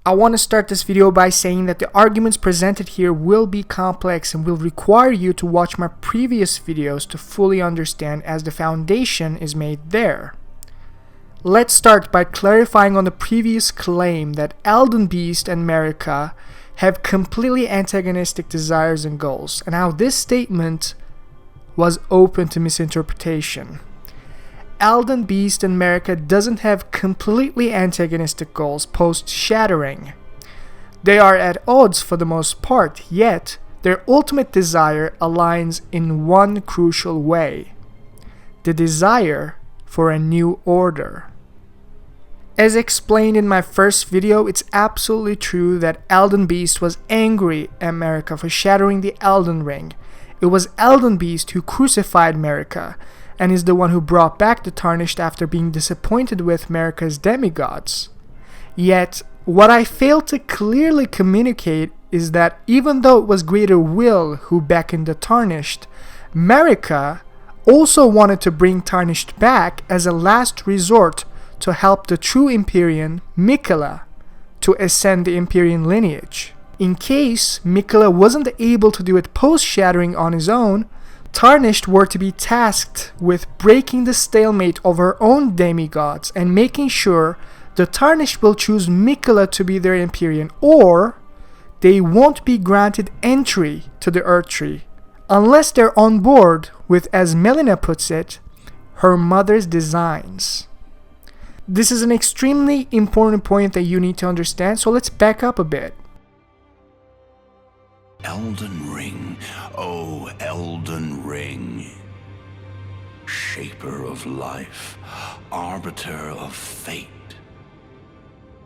I want to start this video by saying that the arguments presented here will be complex and will require you to watch my previous videos to fully understand, as the foundation is made there. Let's start by clarifying on the previous claim that Elden Beast and Marika have completely antagonistic desires and goals, and how this statement was open to misinterpretation. Elden Beast and Marika doesn't have completely antagonistic goals post-shattering. They are at odds for the most part, yet their ultimate desire aligns in one crucial way: the desire for a new order. As explained in my first video, it's absolutely true that Elden Beast was angry at Marika for shattering the Elden Ring. It was Elden Beast who crucified Marika, and is the one who brought back the Tarnished after being disappointed with Marika's Demigods. Yet, what I failed to clearly communicate is that even though it was Greater Will who beckoned the Tarnished, Marika also wanted to bring Tarnished back as a last resort to help the true Empyrean, Miquella, to ascend the Empyrean lineage. In case Miquella wasn't able to do it post-shattering on his own, Tarnished were to be tasked with breaking the stalemate of her own demigods and making sure the Tarnished will choose Miquella to be their Empyrean, or they won't be granted entry to the Erdtree unless they're on board with, as Melina puts it, her mother's designs. This is an extremely important point that you need to understand, so let's back up a bit. Elden Ring, oh Elden Ring, shaper of life, arbiter of fate,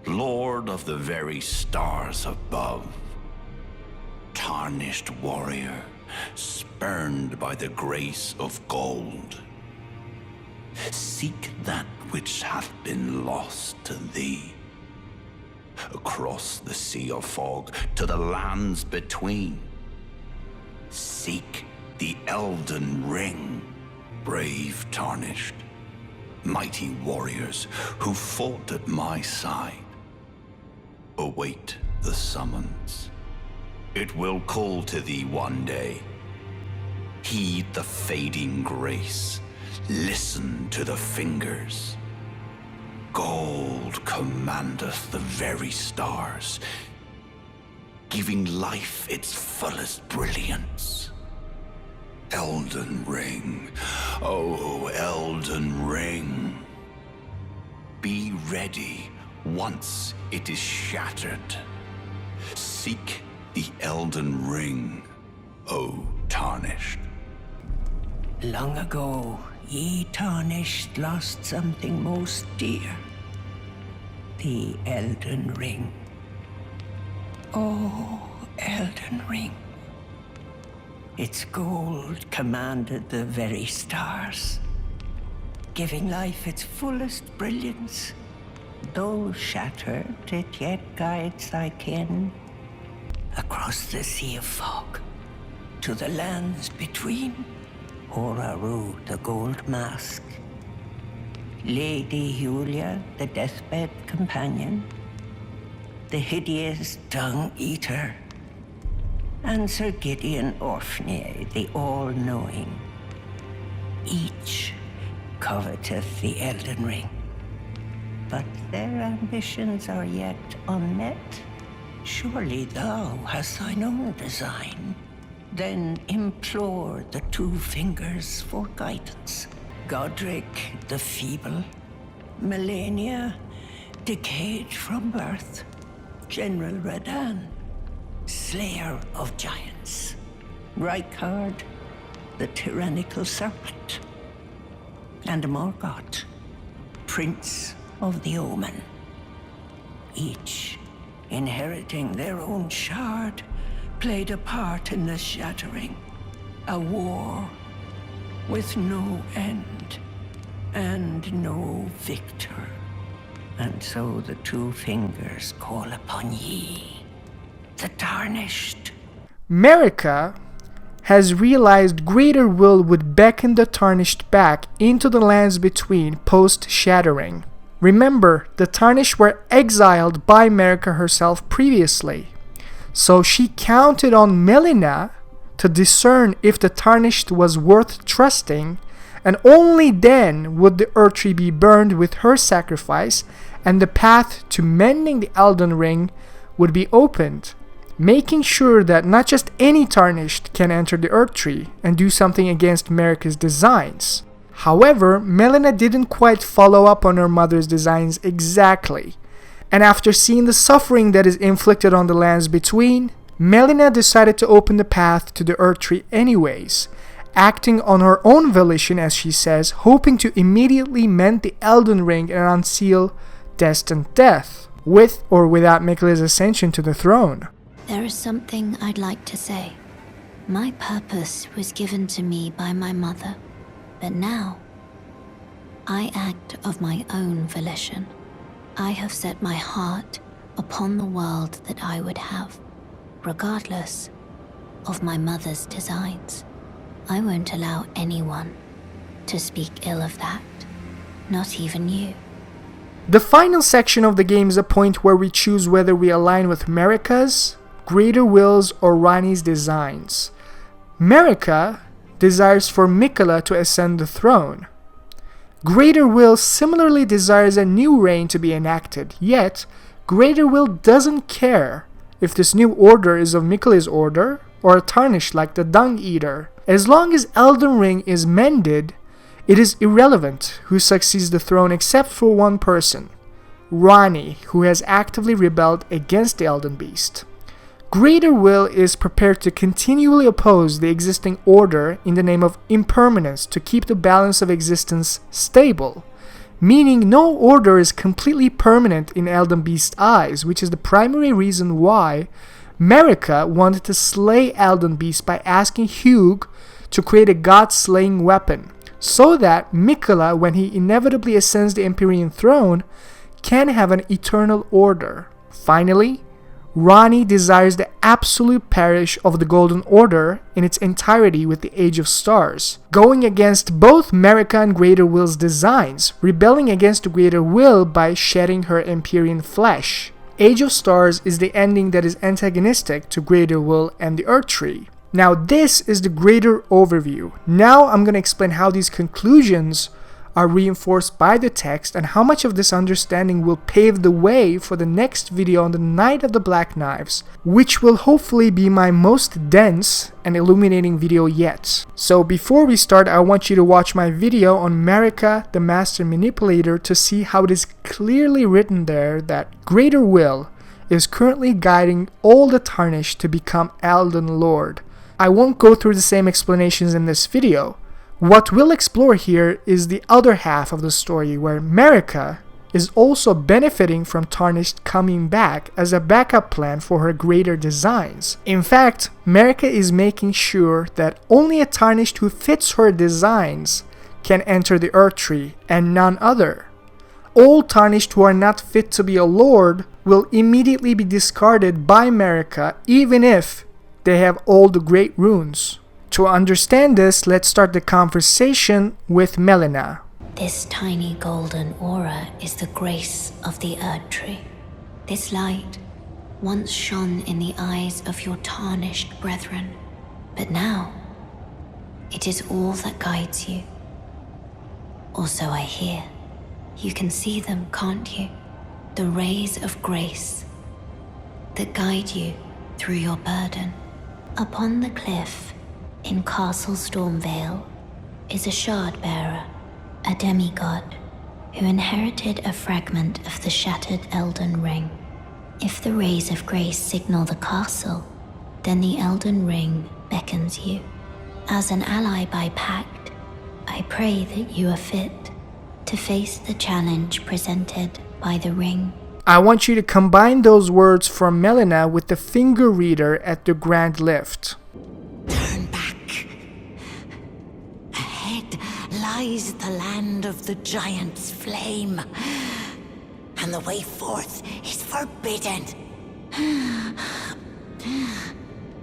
lord of the very stars above, tarnished warrior, spurned by the grace of gold. Seek that which hath been lost to thee. Across the sea of fog to the lands between. Seek the Elden Ring, brave Tarnished, mighty warriors who fought at my side. Await the summons. It will call to thee one day. Heed the fading grace. Listen to the fingers. Gold commandeth the very stars, giving life its fullest brilliance. Elden Ring, oh Elden Ring. Be ready once it is shattered. Seek the Elden Ring, oh Tarnished. Long ago, ye Tarnished lost something most dear. The Elden Ring. Oh, Elden Ring. Its gold commanded the very stars, giving life its fullest brilliance. Though shattered, it yet guides thy kin across the sea of fog to the lands between. Oraru, the gold mask, Lady Julia, the deathbed companion, the hideous dung-eater, and Sir Gideon Orfney, the all-knowing. Each coveteth the Elden Ring, but their ambitions are yet unmet. Surely thou hast thine own design. Then implore the two fingers for guidance. Godric the feeble, Melina, decayed from birth, General Radan, slayer of giants, Rykard, the tyrannical serpent, and Morgoth, prince of the omen. Each inheriting their own shard, played a part in the shattering, a war with no end and no victor. And so the two fingers call upon ye, the Tarnished. Marika has realized Greater Will would beckon the Tarnished back into the lands between post-shattering. Remember, the Tarnished were exiled by Marika herself previously, so she counted on Melina to discern if the Tarnished was worth trusting, and only then would the Erdtree be burned with her sacrifice, and the path to mending the Elden Ring would be opened, making sure that not just any Tarnished can enter the Erdtree and do something against Marika's designs. However, Melina didn't quite follow up on her mother's designs exactly, and after seeing the suffering that is inflicted on the lands between, Melina decided to open the path to the Erdtree anyways, acting on her own volition, as she says, hoping to immediately mend the Elden Ring and unseal destined death, with or without Miquella's ascension to the throne. There is something I'd like to say. My purpose was given to me by my mother, but now I act of my own volition. I have set my heart upon the world that I would have, regardless of my mother's designs. I won't allow anyone to speak ill of that, not even you. The final section of the game is a point where we choose whether we align with Marika's, Greater Will's, or Ranni's designs. Marika desires for Miquella to ascend the throne. Greater Will similarly desires a new reign to be enacted, yet Greater Will doesn't care if this new order is of Miquella's order or a Tarnished like the Dung Eater. As long as Elden Ring is mended, it is irrelevant who succeeds the throne except for one person, Ranni, who has actively rebelled against the Elden Beast. Greater Will is prepared to continually oppose the existing order in the name of impermanence to keep the balance of existence stable, meaning no order is completely permanent in Elden Beast's eyes, which is the primary reason why Marika wanted to slay Elden Beast by asking Hewg to create a god-slaying weapon, so that Miquella, when he inevitably ascends the Empyrean throne, can have an eternal order. Finally, Ranni desires the absolute perish of the Golden Order in its entirety with the Age of Stars, going against both Marika and Greater Will's designs, rebelling against Greater Will by shedding her Empyrean flesh. Age of Stars is the ending that is antagonistic to Greater Will and the Erdtree. Now this is the greater overview. Now I'm going to explain how these conclusions are reinforced by the text and how much of this understanding will pave the way for the next video on the Night of the Black Knives, which will hopefully be my most dense and illuminating video yet. So before we start, I want you to watch my video on Marika, the Master Manipulator, to see how it is clearly written there that Greater Will is currently guiding all the Tarnished to become Elden Lord. I won't go through the same explanations in this video. What we'll explore here is the other half of the story, where Marika is also benefiting from Tarnished coming back as a backup plan for her greater designs. In fact, Marika is making sure that only a Tarnished who fits her designs can enter the Erdtree, and none other. All Tarnished who are not fit to be a lord will immediately be discarded by Marika, even if they have all the great runes. To understand this, let's start the conversation with Melina. This tiny golden aura is the grace of the Erdtree. This light once shone in the eyes of your tarnished brethren, but now it is all that guides you. Also, I hear. You can see them, can't you? The rays of grace that guide you through your burden. Upon the cliff in Castle Stormvale is a shard-bearer, a demigod, who inherited a fragment of the shattered Elden Ring. If the rays of grace signal the castle, then the Elden Ring beckons you. As an ally by pact, I pray that you are fit to face the challenge presented by the ring. I want you to combine those words from Melina with the finger reader at the Grand Lift. Turn back. Ahead lies the land of the giant's flame, and the way forth is forbidden.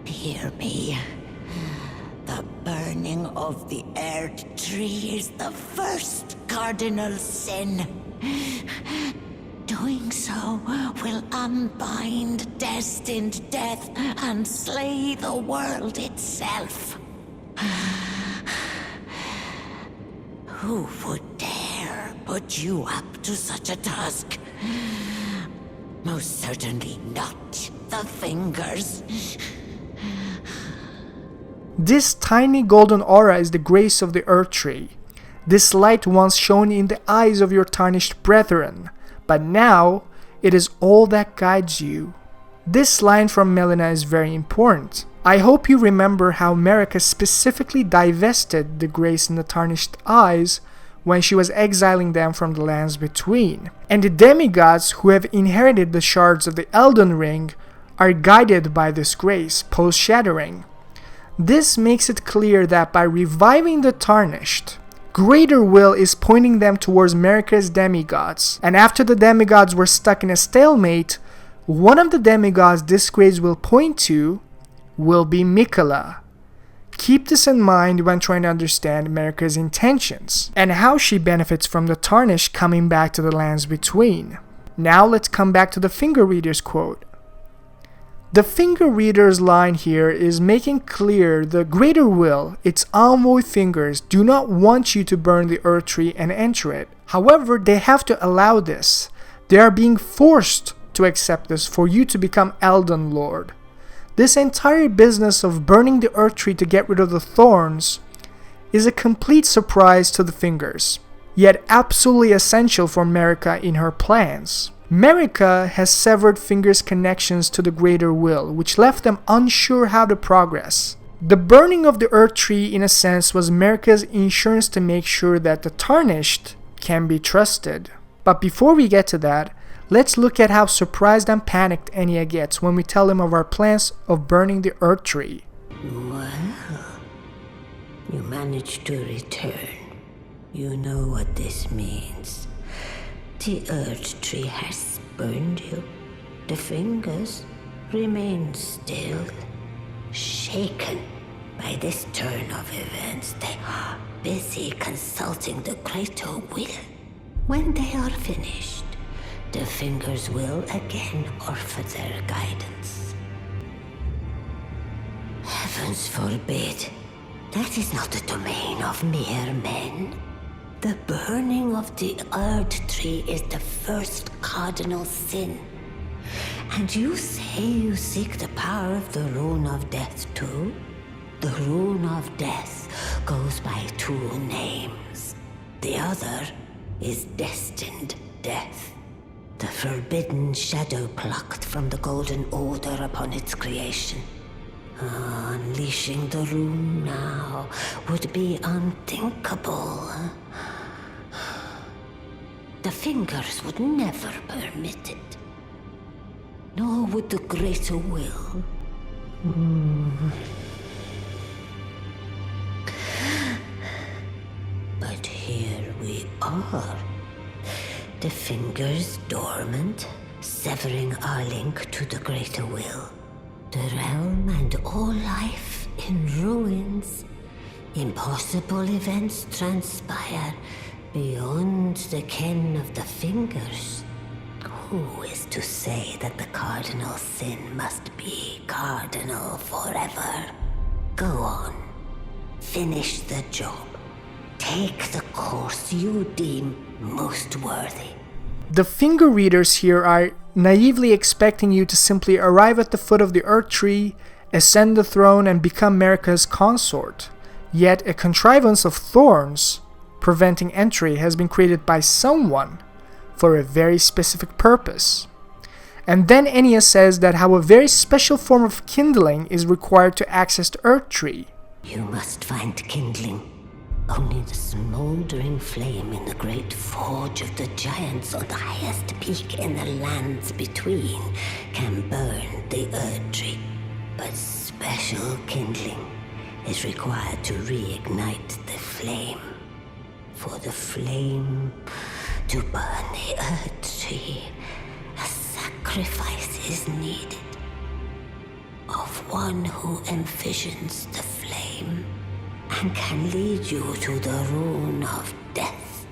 Hear me. The burning of the Erdtree is the first cardinal sin. Doing so will unbind destined death and slay the world itself. Who would dare put you up to such a task? Most certainly not the fingers. This tiny golden aura is the grace of the Erdtree. This light once shone in the eyes of your tarnished brethren, but now it is all that guides you. This line from Melina is very important. I hope you remember how Marika specifically divested the grace in the tarnished eyes when she was exiling them from the lands between. And the demigods who have inherited the shards of the Elden Ring are guided by this grace post-shattering. This makes it clear that by reviving the Tarnished, greater will is pointing them towards Marika's demigods, and after the demigods were stuck in a stalemate, one of the demigods this grace will point to will be Miquella. Keep this in mind when trying to understand Marika's intentions, and how she benefits from the Tarnished coming back to the lands between. Now let's come back to the finger reader's quote. The finger reader's line here is making clear the greater will, its envoy fingers, do not want you to burn the Erdtree and enter it. However, they have to allow this. They are being forced to accept this for you to become Elden Lord. This entire business of burning the Erdtree to get rid of the thorns is a complete surprise to the fingers, yet absolutely essential for Marika in her plans. Marika has severed Finger's connections to the greater will, which left them unsure how to progress. The burning of the Erdtree, in a sense, was Marika's insurance to make sure that the Tarnished can be trusted. But before we get to that, let's look at how surprised and panicked Enya gets when we tell him of our plans of burning the Erdtree. Well, you managed to return. You know what this means. The Erdtree has spurned you. The fingers remain still, shaken by this turn of events. They are busy consulting the greater will. When they are finished, the fingers will again offer their guidance. Heavens forbid. That is not the domain of mere men. The burning of the Erdtree is the first cardinal sin. And you say you seek the power of the Rune of Death too? The Rune of Death goes by two names. The other is Destined Death. The forbidden shadow plucked from the Golden Order upon its creation. Unleashing the rune now would be unthinkable. The fingers would never permit it. Nor would the greater will. But here we are. The fingers dormant, severing our link to the greater will. The realm and all life in ruins. Impossible events transpire beyond the ken of the fingers. Who is to say that the cardinal sin must be cardinal forever? Go on. Finish the job. Take the course you deem most worthy. The finger readers here are naively expecting you to simply arrive at the foot of the Erdtree, ascend the throne, and become Marika's consort. Yet a contrivance of thorns preventing entry has been created by someone for a very specific purpose. And then Enya says that how a very special form of kindling is required to access the Erdtree. You must find kindling. Only the smoldering flame in the great forge of the giants on the highest peak in the lands between can burn the Erdtree. But special kindling is required to reignite the flame. For the flame to burn the Erdtree, a sacrifice is needed of one who envisions the flame and can lead you to the Rune of Death.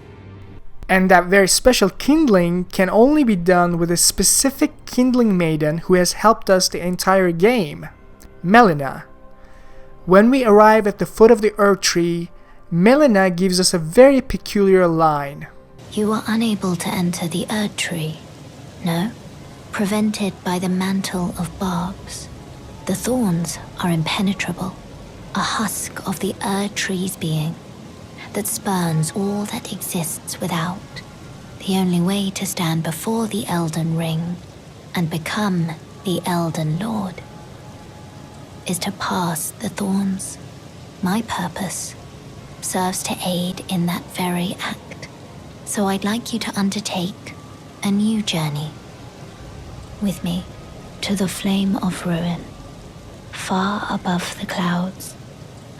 And that very special kindling can only be done with a specific kindling maiden who has helped us the entire game, Melina. When we arrive at the foot of the Erdtree, Melina gives us a very peculiar line. You are unable to enter the Erdtree. No? Prevented by the mantle of barbs. The thorns are impenetrable. A husk of the Erdtree's being that spurns all that exists without. The only way to stand before the Elden Ring and become the Elden Lord is to pass the thorns. My purpose serves to aid in that very act. So I'd like you to undertake a new journey with me to the Flame of Ruin, far above the clouds,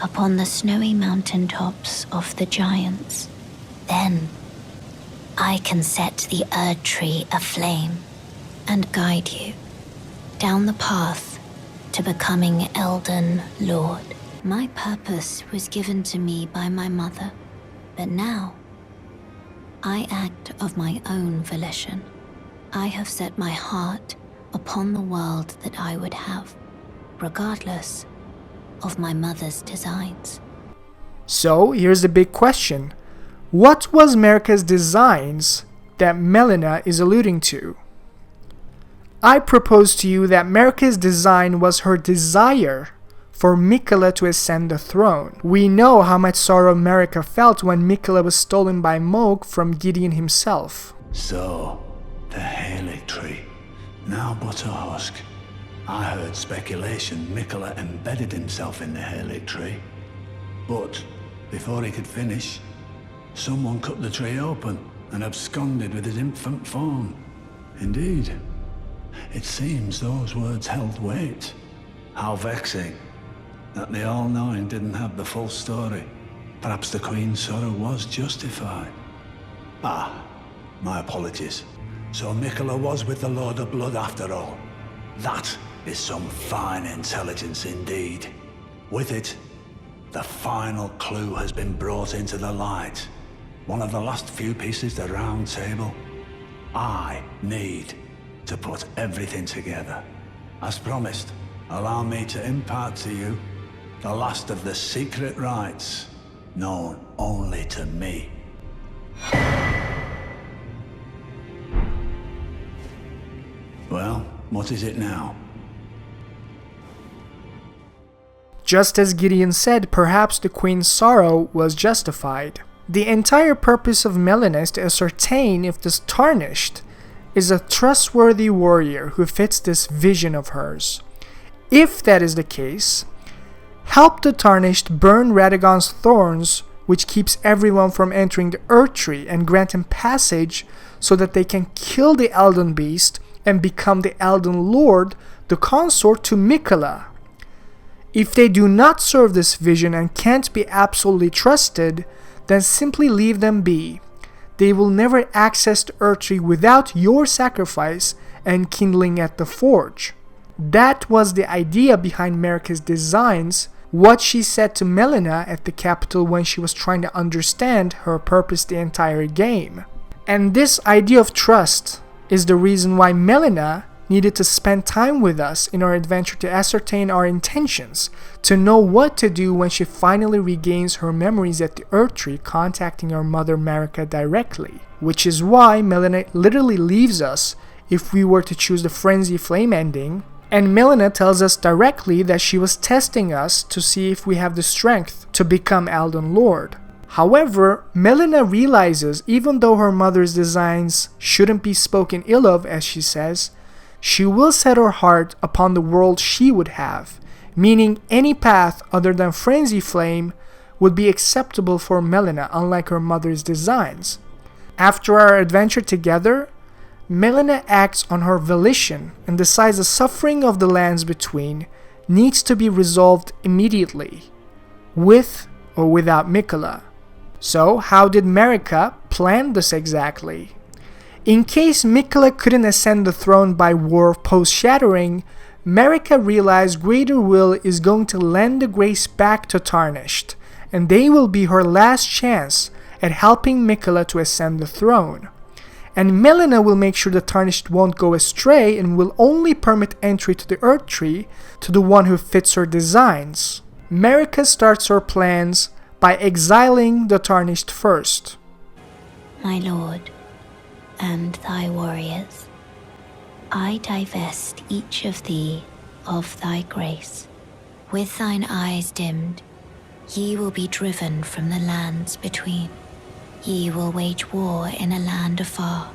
upon the snowy mountain tops of the giants. Then I can set the Erdtree aflame and guide you down the path to becoming Elden Lord. My purpose was given to me by my mother, but now I act of my own volition. I have set my heart upon the world that I would have, regardless of my mother's designs. So here's the big question. What was Marika's designs that Melina is alluding to? I propose to you that Marika's design was her desire for Miquella to ascend the throne. We know how much sorrow Marika felt when Miquella was stolen by Hewg from Gideon himself. So, the Erdtree, now but a husk. I heard speculation Miquella embedded himself in the Erdtree. But, before he could finish, someone cut the tree open and absconded with his infant form. Indeed, it seems those words held weight. How vexing that the All-Knowing didn't have the full story. Perhaps the Queen's sorrow was justified. Ah, my apologies. So Miquella was with the Lord of Blood after all. That is some fine intelligence indeed. With it, the final clue has been brought into the light. One of the last few pieces to the round table. I need to put everything together. As promised, allow me to impart to you the last of the secret rites, known only to me. Well, what is it now? Just as Gideon said, perhaps the Queen's sorrow was justified. The entire purpose of Melina is to ascertain if this Tarnished is a trustworthy warrior who fits this vision of hers. If that is the case, help the Tarnished burn Radagon's thorns, which keeps everyone from entering the Erdtree, and grant him passage so that they can kill the Elden Beast and become the Elden Lord, the consort to Miquella. If they do not serve this vision and can't be absolutely trusted, then simply leave them be. They will never access the Erdtree without your sacrifice and kindling at the forge. That was the idea behind Marika's designs, what she said to Melina at the capital when she was trying to understand her purpose the entire game. And this idea of trust is the reason why Melina needed to spend time with us in our adventure to ascertain our intentions, to know what to do when she finally regains her memories at the Erdtree, contacting her mother Marika directly. Which is why Melina literally leaves us if we were to choose the Frenzy Flame ending, and Melina tells us directly that she was testing us to see if we have the strength to become Elden Lord. However, Melina realizes even though her mother's designs shouldn't be spoken ill of, as she says, she will set her heart upon the world she would have, meaning any path other than Frenzy Flame would be acceptable for Melina, unlike her mother's designs. After our adventure together, Melina acts on her volition and decides the suffering of the lands between needs to be resolved immediately, with or without Miquella. So how did Marika plan this exactly? In case Miquella couldn't ascend the throne by war post-shattering, Marika realized Greater Will is going to lend the grace back to Tarnished, and they will be her last chance at helping Miquella to ascend the throne. And Melina will make sure the Tarnished won't go astray and will only permit entry to the Erdtree to the one who fits her designs. Marika starts her plans by exiling the Tarnished first. My lord, and thy warriors, I divest each of thee of thy grace. With thine eyes dimmed, ye will be driven from the lands between. Ye will wage war in a land afar,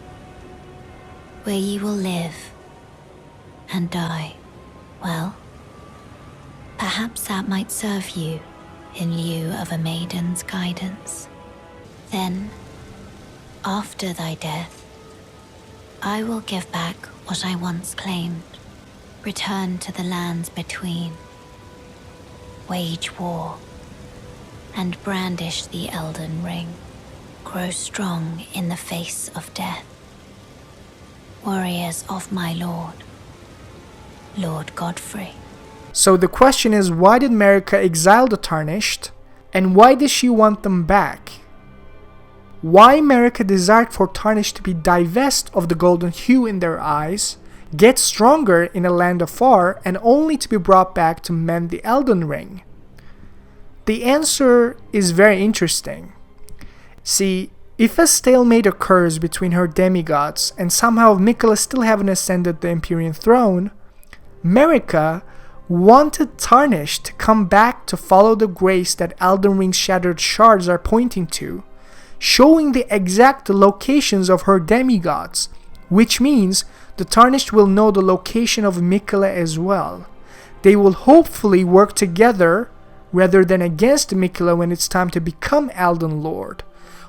where ye will live and die. Well, perhaps that might serve you in lieu of a maiden's guidance. Then, after thy death, I will give back what I once claimed, return to the lands between, wage war, and brandish the Elden Ring. Grow strong in the face of death. Warriors of my lord, Lord Godfrey. So the question is, why did Marika exile the Tarnished, and why does she want them back? Why Marika desired for Tarnished to be divest of the golden hue in their eyes, get stronger in a land afar, and only to be brought back to mend the Elden Ring? The answer is very interesting. See, if a stalemate occurs between her demigods and somehow Miquella still haven't ascended the Empyrean throne, Marika wanted Tarnished to come back to follow the grace that Elden Ring's shattered shards are pointing to, showing the exact locations of her demigods, which means the Tarnished will know the location of Miquella as well. They will hopefully work together rather than against Miquella when it's time to become Elden Lord,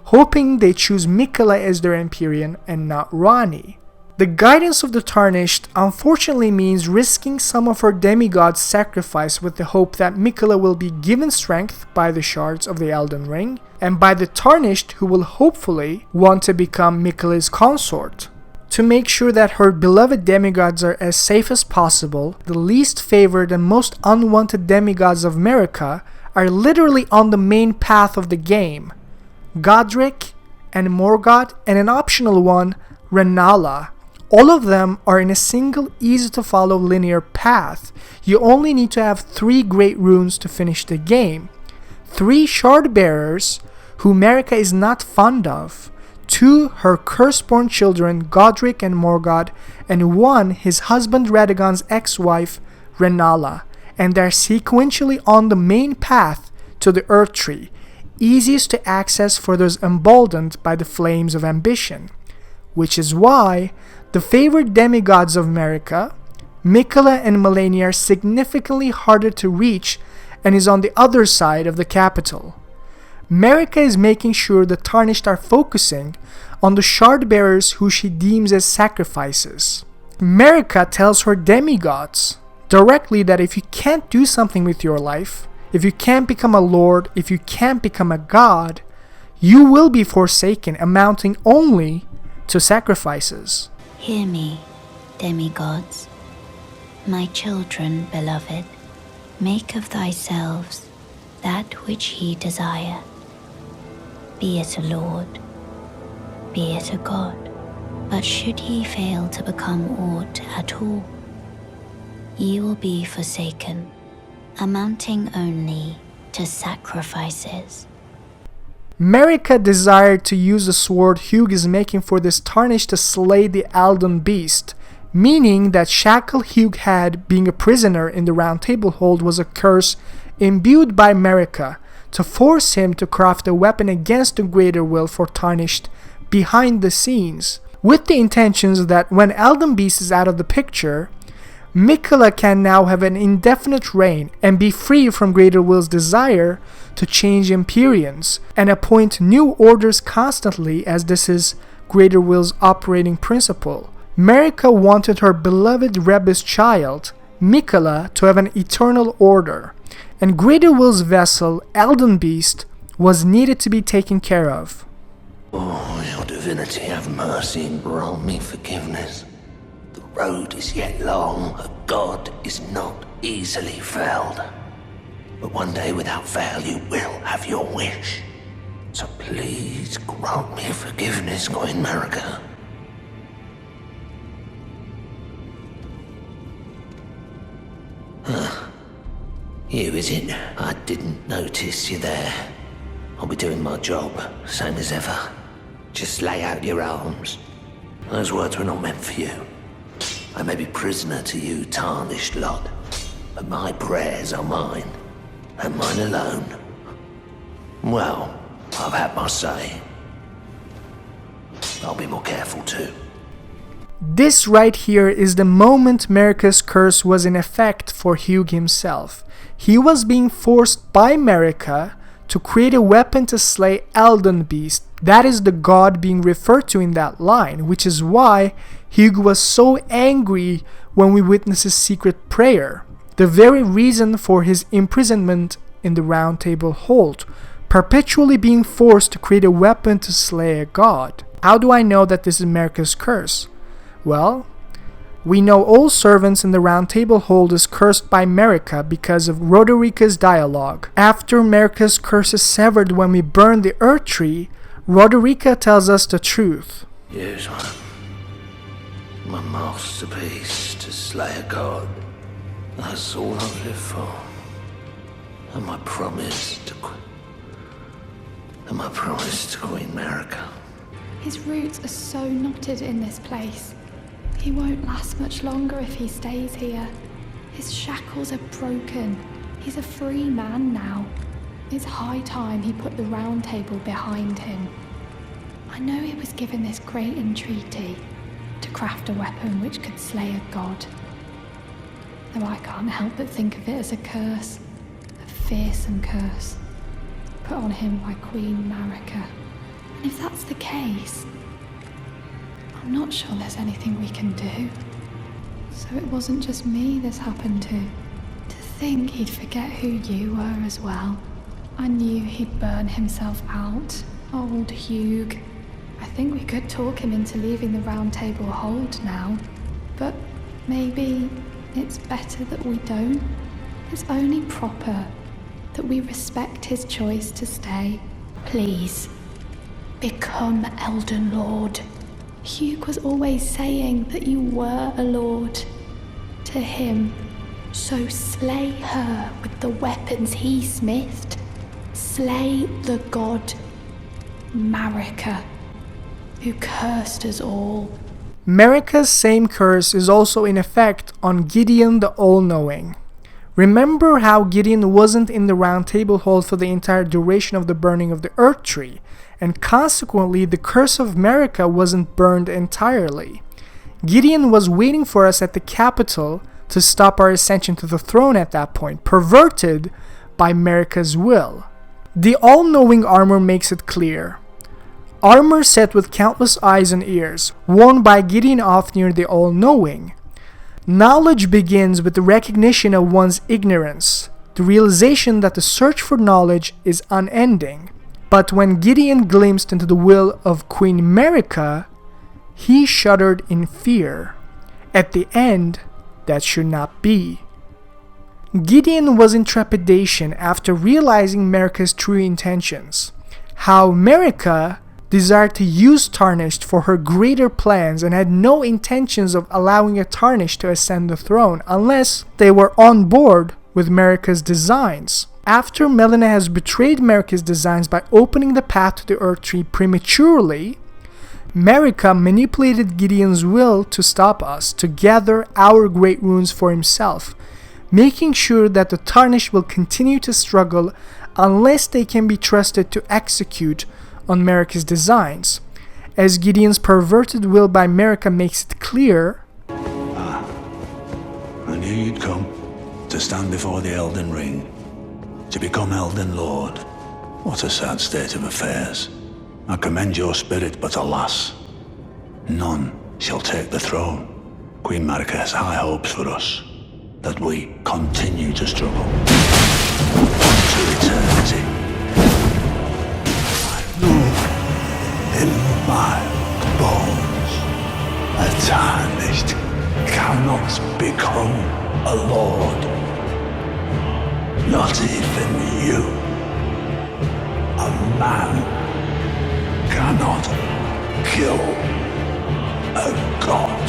hoping they choose Miquella as their Empyrean and not Ranni. The guidance of the Tarnished unfortunately means risking some of her demigod's sacrifice with the hope that Miquella will be given strength by the shards of the Elden Ring, and by the Tarnished who will hopefully want to become Miquella's consort. To make sure that her beloved demigods are as safe as possible, the least favored and most unwanted demigods of Marika are literally on the main path of the game. Godric and Morgott, and an optional one, Rennala. All of them are in a single easy-to-follow linear path. You only need to have 3 great runes to finish the game. 3 shard bearers who Marika is not fond of. 2 her curse-born children, Godric and Morgott, and 1 his husband Radagon's ex-wife, Rennala. And they're sequentially on the main path to the Erdtree, easiest to access for those emboldened by the flames of ambition. Which is why the favored demigods of Marika, Miquella and Melina, are significantly harder to reach and is on the other side of the capital. Marika is making sure the Tarnished are focusing on the shard bearers who she deems as sacrifices. Marika tells her demigods directly that if you can't do something with your life, if you can't become a lord, if you can't become a god, you will be forsaken, amounting only to sacrifices. Hear me, demigods, my children beloved. Make of thyselves that which ye desire. Be it a lord, be it a god. But should ye fail to become aught at all, ye will be forsaken, amounting only to sacrifices. Marika desired to use the sword Hewg is making for this Tarnished to slay the Elden Beast, meaning that shackle Hewg had being a prisoner in the Round Table Hold was a curse imbued by Marika to force him to craft a weapon against the greater will for Tarnished behind the scenes, with the intentions that when Elden Beast is out of the picture, Miquella can now have an indefinite reign and be free from Greater Will's desire to change Empyreans and appoint new orders constantly, as this is Greater Will's operating principle. Marika wanted her beloved Rebbe's child, Miquella, to have an eternal order, and Greater Will's vessel, Elden Beast, was needed to be taken care of. Oh, your divinity, have mercy and grant me forgiveness. The road is yet long, a god is not easily felled. But one day without fail you will have your wish. So please grant me forgiveness, Queen Marika. You, is it? I didn't notice you there. I'll be doing my job, same as ever. Just lay out your arms. Those words were not meant for you. I may be prisoner to you, tarnished lot, but my prayers are mine, and mine alone. Well, I've had my say. I'll be more careful too. This right here is the moment Marika's curse was in effect for Hewg himself. He was being forced by Marika to create a weapon to slay Elden Beast. That is the god being referred to in that line, which is why Hewg was so angry when we witnessed his secret prayer. The very reason for his imprisonment in the Round Table Hold, perpetually being forced to create a weapon to slay a god. How do I know that this is Marika's curse? Well, we know all servants in the Round Table Hold is cursed by Marika because of Roderika's dialogue. After Marika's curse is severed when we burn the Erdtree, Roderika tells us the truth. Here's one. My masterpiece to slay a god. That's all I've lived for. And my promise to Queen Marika. His roots are so knotted in this place. He won't last much longer if he stays here. His shackles are broken. He's a free man now. It's high time he put the Round Table behind him. I know he was given this great entreaty to craft a weapon which could slay a god. Though I can't help but think of it as a curse, a fearsome curse, put on him by Queen Marika. And if that's the case, I'm not sure there's anything we can do. So it wasn't just me this happened to. To think he'd forget who you were as well. I knew he'd burn himself out, old Hewg. I think we could talk him into leaving the Round Table Hold now. But maybe it's better that we don't. It's only proper that we respect his choice to stay. Please, become Elden Lord. Hewg was always saying that you were a lord to him. So slay her with the weapons he smithed. Slay the god Marika, who cursed us all. Marika's same curse is also in effect on Gideon the All-Knowing. Remember how Gideon wasn't in the Round Table Hold for the entire duration of the burning of the Erdtree, and consequently the curse of Marika wasn't burned entirely. Gideon was waiting for us at the capital to stop our ascension to the throne at that point, perverted by Marika's will. The all-knowing armor makes it clear. Armor set with countless eyes and ears, worn by Gideon Ofnir the All-Knowing. Knowledge begins with the recognition of one's ignorance, the realization that the search for knowledge is unending. But when Gideon glimpsed into the will of Queen Marika, he shuddered in fear. At the end, that should not be. Gideon was in trepidation after realizing Marika's true intentions. How Marika desired to use Tarnished for her greater plans and had no intentions of allowing a Tarnished to ascend the throne unless they were on board with Marika's designs. After Melina has betrayed Marika's designs by opening the path to the Erdtree prematurely, Marika manipulated Gideon's will to stop us, to gather our great runes for himself, making sure that the Tarnished will continue to struggle unless they can be trusted to execute on Marika's designs. As Gideon's perverted will by Marika makes it clear, I knew you'd come to stand before the Elden Ring, to become Elden Lord. What a sad state of affairs. I commend your spirit, but alas, none shall take the throne. Queen Marika has high hopes for us, that we continue to struggle to eternity. I know in my bones a Tarnished cannot become a lord. Not even you, a man cannot kill a god.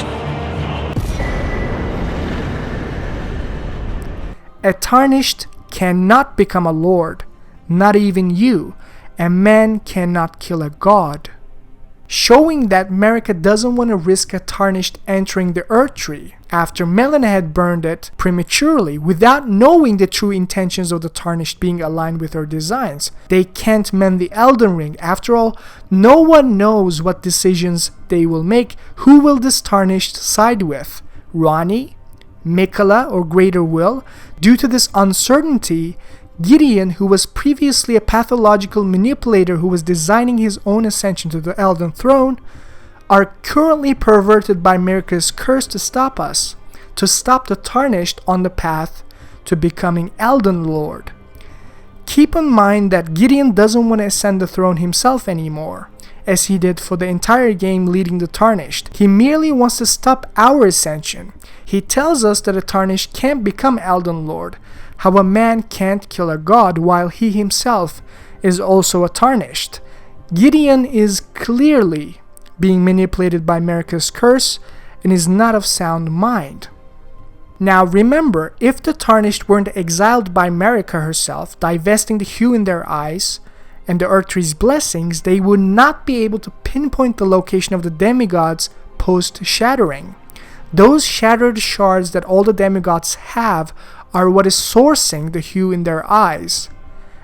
A Tarnished cannot become a lord, not even you. A man cannot kill a god. Showing that Marika doesn't want to risk a Tarnished entering the Erdtree after Melina had burned it prematurely without knowing the true intentions of the Tarnished being aligned with her designs. They can't mend the Elden Ring. After all, no one knows what decisions they will make. Who will this Tarnished side with? Ranni? Miquella or Greater Will? Due to this uncertainty, Gideon, who was previously a pathological manipulator who was designing his own ascension to the Elden Throne, are currently perverted by Marika's curse to stop us, to stop the Tarnished on the path to becoming Elden Lord. Keep in mind that Gideon doesn't want to ascend the throne himself anymore, as he did for the entire game leading the Tarnished. He merely wants to stop our ascension. He tells us that a Tarnished can't become Elden Lord, how a man can't kill a god while he himself is also a Tarnished. Gideon is clearly being manipulated by Marika's curse and is not of sound mind. Now remember, if the Tarnished weren't exiled by Marika herself, divesting the hue in their eyes and the Erdtree's blessings, they would not be able to pinpoint the location of the demigods post-shattering. Those shattered shards that all the demigods have are what is sourcing the hue in their eyes.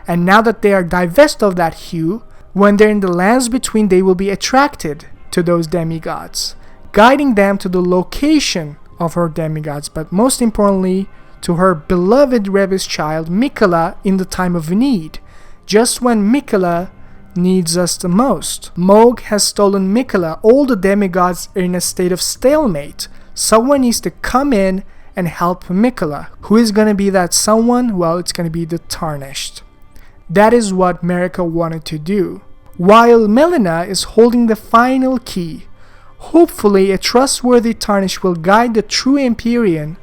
And now that they are divested of that hue, when they're in the lands between, they will be attracted to those demigods, guiding them to the location of her demigods, but most importantly, to her beloved rebel's child, Miquella, in the time of need, just when Miquella needs us the most. Hewg has stolen Miquella. All the demigods are in a state of stalemate. Someone needs to come in and help Miquella. Who is going to be that someone? Well, it's going to be the Tarnished. That is what Marika wanted to do. While Melina is holding the final key, hopefully a trustworthy Tarnished will guide the true Empyrean,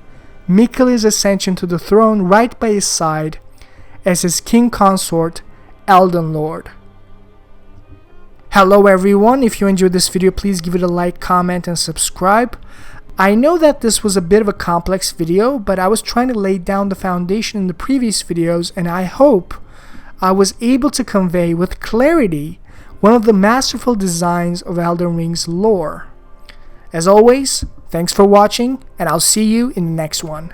Miquella's ascension to the throne, right by his side as his king consort, Elden Lord. Hello everyone, if you enjoyed this video, please give it a like, comment, and subscribe. I know that this was a bit of a complex video, but I was trying to lay down the foundation in the previous videos, and I hope I was able to convey with clarity one of the masterful designs of Elden Ring's lore. As always, thanks for watching, and I'll see you in the next one.